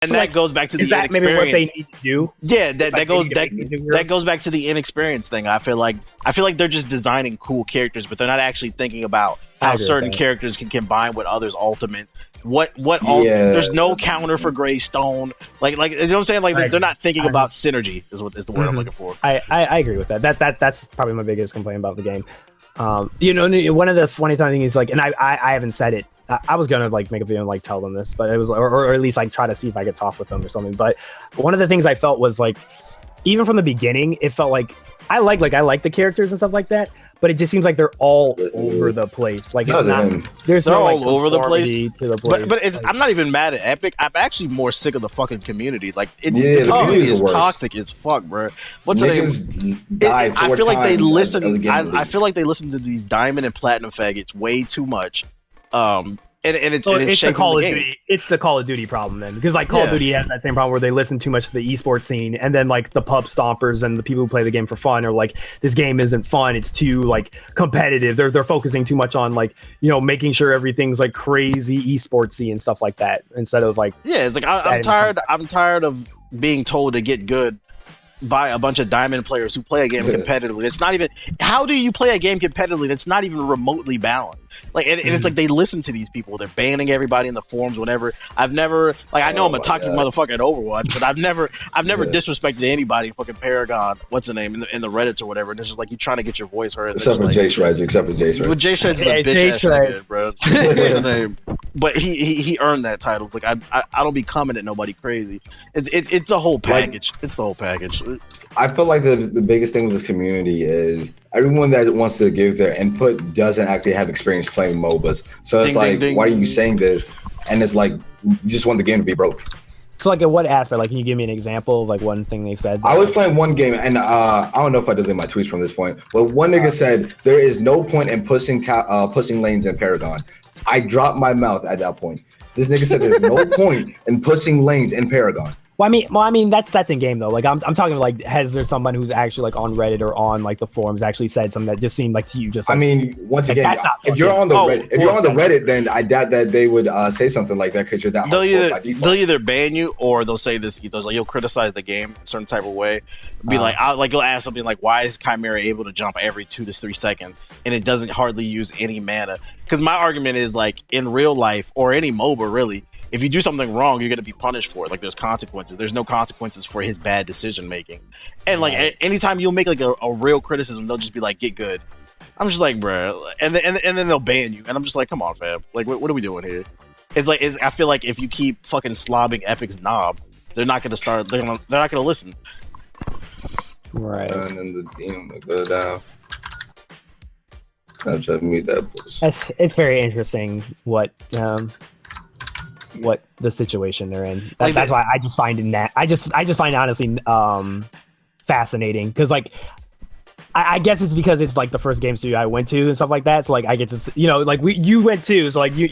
And so, that goes back to the inexperience. Maybe what they need to do? Yeah, that goes back to the inexperience thing. I feel like they're just designing cool characters, but they're not actually thinking about how certain characters can combine with others' ultimate. There's no counter for Greystone. Like you know what I'm saying? Like they're not thinking about synergy is the word I'm looking for. I agree with that. That's probably my biggest complaint about the game. One of the funny things is like, and I haven't said it. I was gonna like make a video and like tell them this, but it was or at least like try to see if I could talk with them or something. But one of the things I felt was like, even from the beginning, it felt like I like the characters and stuff like that, but it just seems like they're all over the place. Like it's not, there's no like all over the place. To the place. But it's, I'm not even mad at Epic. I'm actually more sick of the fucking community. Like the community is toxic as fuck, bro. What's the name? I feel like they listen. I feel like they listen to these diamond and platinum faggots way too much. It's the Call of Duty. It's the Call of Duty problem then, because like Call of Duty has that same problem where they listen too much to the esports scene, and then like the pub stompers and the people who play the game for fun are like, this game isn't fun. It's too like competitive. They're focusing too much on like making sure everything's like crazy esportsy and stuff like that instead of like it's like I'm tired of being told to get good by a bunch of diamond players who play a game competitively. It's not even, how do you play a game competitively that's not even remotely balanced? Like, and it's like they listen to these people. They're banning everybody in the forums whenever. I've never, like, I know I'm a toxic motherfucker at Overwatch, but I've never disrespected anybody in fucking Paragon. What's the name in the Reddits or whatever? And it's just like you trying to get your voice heard. Except for Jay Shreds. Well, Jay Shreds is a bitch ass nigga, bro. What's the name? But he earned that title. Like I don't be coming at nobody crazy. It's the whole package. It's the whole package. I feel like the biggest thing with this community is everyone that wants to give their input doesn't actually have experience playing MOBAs. So it's why are you saying this? And it's like, you just want the game to be broke. So like at what aspect? Like, can you give me an example of like one thing they've said? I was playing one game, and I don't know if I deleted my tweets from this point, but one nigga said there is no point in pushing lanes in Paragon. I dropped my mouth at that point. This nigga said there's no point in pushing lanes in Paragon. Well, I mean, that's in game though. Like, I'm talking like, has there someone who's actually like on Reddit or on like the forums actually said something that just seemed like to you just? Like, I mean, once again, if you're on the Reddit, then I doubt that they would say something like that because you're that. They'll either ban you or they'll say this ethos, like you'll criticize the game a certain type of way. Be you'll ask something like, why is Chimera able to jump every 2 to 3 seconds and it doesn't hardly use any mana? Because my argument is like in real life or any MOBA really, if you do something wrong, you're going to be punished for it. Like, there's consequences. There's no consequences for his bad decision making. And like, anytime you'll make like a real criticism, they'll just be like, "Get good." I'm just like, bruh, and then they'll ban you, and I'm just like, come on, fam. Like, what are we doing here? It's like, I feel like if you keep fucking slobbing Epic's knob, they're not going to start. They're not going to listen. Right. And then the demon will go down. I'm trying to meet that bullshit. It's very interesting what the situation they're in. That's why I just find it I just find it honestly fascinating because like I guess it's because it's like the first game studio I went to and stuff like that. So like I get to like you went to, so like you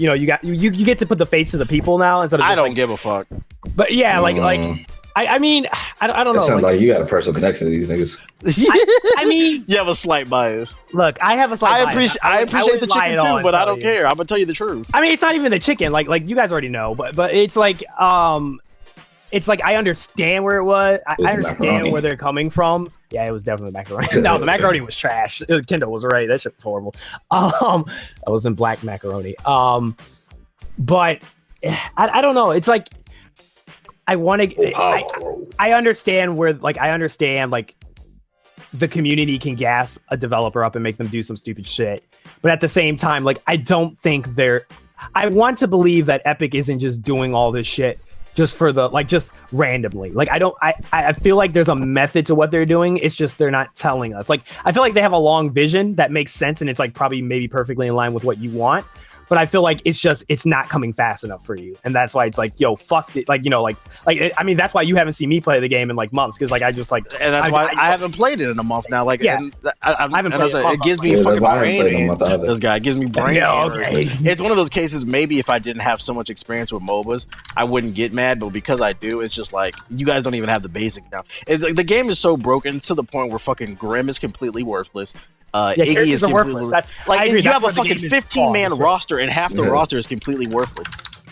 get to put the face to the people now instead of just, I don't give a fuck. But yeah, I mean, I don't know. It sounds like you got a personal connection to these niggas. I mean, you have a slight biance. Look, I have a slight bias. I appreciate the chicken too, but I don't care. I'm gonna tell you the truth. I mean, it's not even the chicken. Like you guys already know, but it's like I understand where it was. I understand where they're coming from. Yeah, it was definitely macaroni. No, the macaroni was trash. Kendall was right. That shit was horrible. That was in black macaroni. But I don't know. It's like. I understand where, like, the community can gas a developer up and make them do some stupid shit. But at the same time, like, I don't think I want to believe that Epic isn't just doing all this shit just for just randomly. Like, I feel like there's a method to what they're doing. It's just they're not telling us. Like, I feel like they have a long vision that makes sense and it's, like, probably maybe perfectly in line with what you want. But I feel like it's not coming fast enough for you, and that's why it's like, yo, fuck it, like I mean, that's why you haven't seen me play the game in like months because like I just like, and that's why I haven't played it in a month now. Like, yeah, I haven't played it. It gives me fucking brain. This guy gives me brain. It's one of those cases. Maybe if I didn't have so much experience with MOBAs, I wouldn't get mad. But because I do, it's just like you guys don't even have the basics now. It's like the game is so broken to the point where fucking Grim is completely worthless. Iggy is completely worthless. You have a fucking 15-man roster, and half the roster is completely worthless.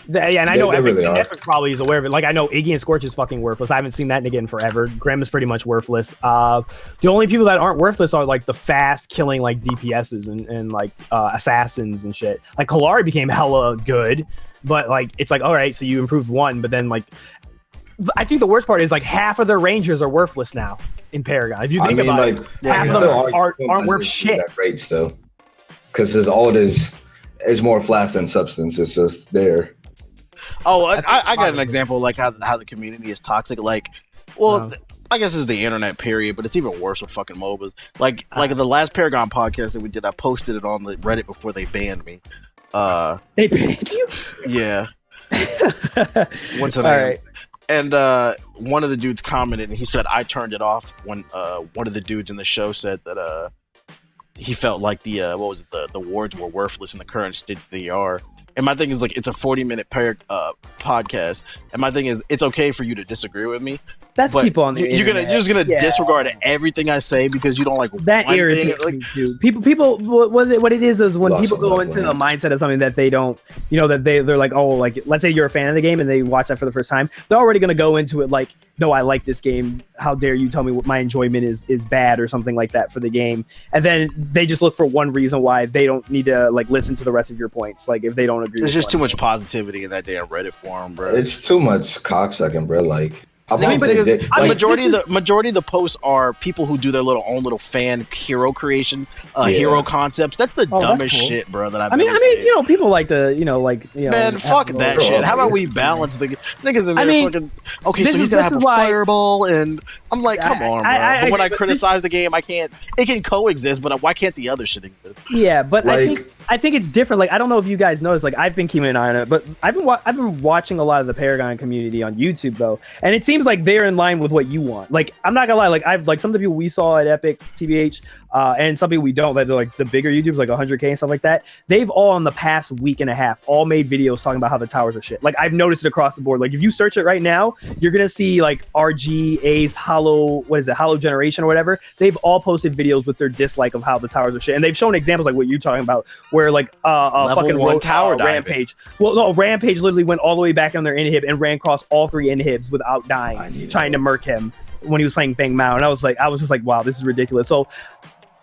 Yeah, and I know They Epic, really are. Epic probably is aware of it. Like, I know Iggy and Scorch is fucking worthless. I haven't seen that nigga in forever. Grim is pretty much worthless. The only people that aren't worthless are like the fast killing like DPSs and like assassins and shit. Like Kalari became hella good, but like it's like, all right, so you improved one, but then like I think the worst part is like half of their rangers are worthless now in Paragon. If you think about it, half of them aren't worth shit. That rate still, because his ult is more flash than substance. It's just there. Oh, I got an example like how the community is toxic. Like, well, I guess it's the internet period, but it's even worse with fucking MOBAs. Like the last Paragon podcast that we did, I posted it on the Reddit before they banned me. They banned you? Yeah. What's the name? Right. And one of the dudes commented, and he said I turned it off when one of the dudes in the show said that he felt like the wards were worthless in the current state they are. And my thing is like it's a 40-minute podcast, and my thing is it's okay for you to disagree with me. That's people on the you're just gonna disregard everything I say because you don't like that irritates me too. People what it is when people go into a mindset of something that they don't, that they're like, oh, like let's say you're a fan of the game and they watch that for the first time, they're already gonna go into it like, no, I like this game. How dare you tell me what my enjoyment is bad or something like that for the game? And then they just look for one reason why they don't need to like listen to the rest of your points. Like if they don't agree, there's just too much positivity in that damn Reddit forum, bro. It's too much cocksucking, bro. Like. Majority of the posts are people who do their own fan hero creations, hero concepts. That's the dumbest shit, bro. That I've ever seen. People like to, Man, fuck that shit. How about we balance the niggas in there? Fucking okay, so he's gonna have a fireball, and I'm like, come on, bro. But when I criticize the game, I can't. It can coexist, but why can't the other shit exist? Yeah, but I think it's different. Like, I don't know if you guys noticed. Like, I've been keeping an eye on it, but I've been watching a lot of the Paragon community on YouTube though, and it seems like they're in line with what you want. Like, I'm not gonna lie. Like, I've like some of the people we saw at Epic, TBH, and some people we don't. Like, they're like the bigger YouTubers, like 100K and stuff like that. They've all in the past week and a half all made videos talking about how the towers are shit. Like, I've noticed it across the board. Like, if you search it right now, you're gonna see like RG, Ace, Hollow, Hollow Generation or whatever. They've all posted videos with their dislike of how the towers are shit, and they've shown examples like what you're talking about, where like fucking one tower Rampage. Well, no, Rampage literally went all the way back on their inhib and ran across all 3 inhibs without dying, trying to murk him when he was playing Feng Mao. And I was just like, wow, this is ridiculous. So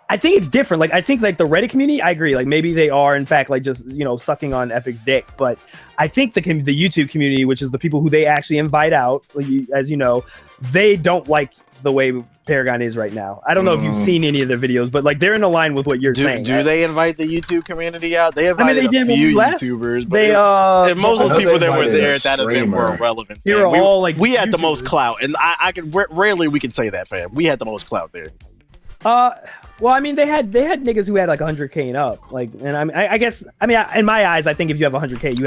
I think it's different. Like, I think like the Reddit community, I agree. Like, maybe they are in fact like just sucking on Epic's dick, but I think the YouTube community, which is the people who they actually invite out, as you know, they don't like the way Paragon is right now. I don't know if you've seen any of their videos, but like they're in line with what you're saying. Do they invite the YouTube community out? They invited a few YouTubers, but most of those people that were there at that event were irrelevant. We had the most clout, and I can rarely we can say that, fam. We had the most clout there. Well, I mean, they had niggas who had like 100K and up, like, and I guess in my eyes, I think if you have 100K, you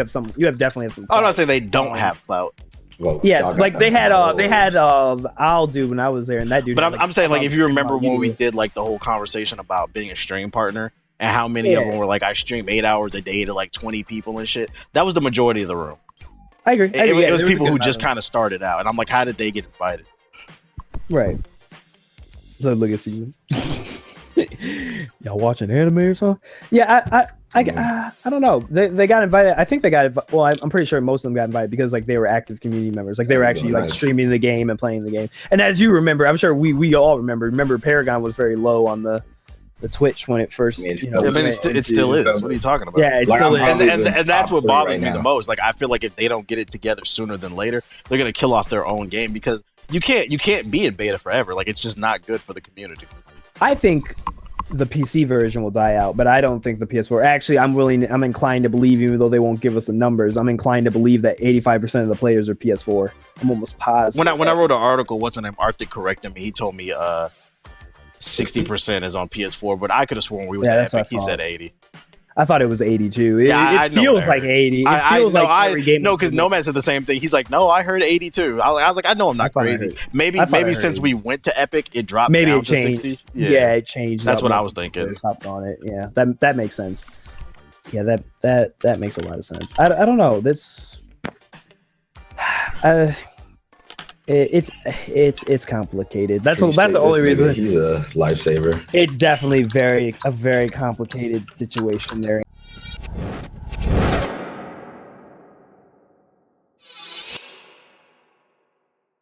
definitely have some. I'm not saying they don't have clout. Well, yeah, like they had I'll do when I was there, and that dude. But I'm saying like if you remember when we did like the whole conversation about being a stream partner and how many of them were like I stream 8 hours a day to like 20 people and shit. That was the majority of the room. I agree. It was people who just kind of started out, and I'm like, how did they get invited? Right. So look at you. Y'all watching anime or something? Yeah, I don't know. They got invited. I think they got well. I'm pretty sure most of them got invited because like they were active community members. Like they were actually like streaming the game and playing the game. And as you remember, I'm sure we all remember Paragon was very low on the Twitch when it first. It still is. What are you talking about? Yeah, it still is. And that's what bothers me the most. Like I feel like if they don't get it together sooner than later, they're gonna kill off their own game because you can't be in beta forever. Like it's just not good for the community. I think the PC version will die out, but I don't think the PS4. Actually, I'm inclined to believe, even though they won't give us the numbers, I'm inclined to believe that 85% of the players are PS4. I'm almost positive. When I wrote an article, what's the name? Arctic corrected me. He told me 60% is on PS4, but I could have sworn we was at Epic. He said 80. I thought it was 82. It feels like 80. It feels like every game. No, because Nomad said the same thing. He's like, no, I heard 82. I was like, I know I'm not crazy. Maybe since we went to Epic, it dropped down to 60. Yeah, it changed. That's what I was thinking. Hopped on it. Yeah, that makes sense. Yeah, that makes a lot of sense. I don't know. This it's complicated. That's the only reason. He's a lifesaver. It's definitely a very complicated situation there.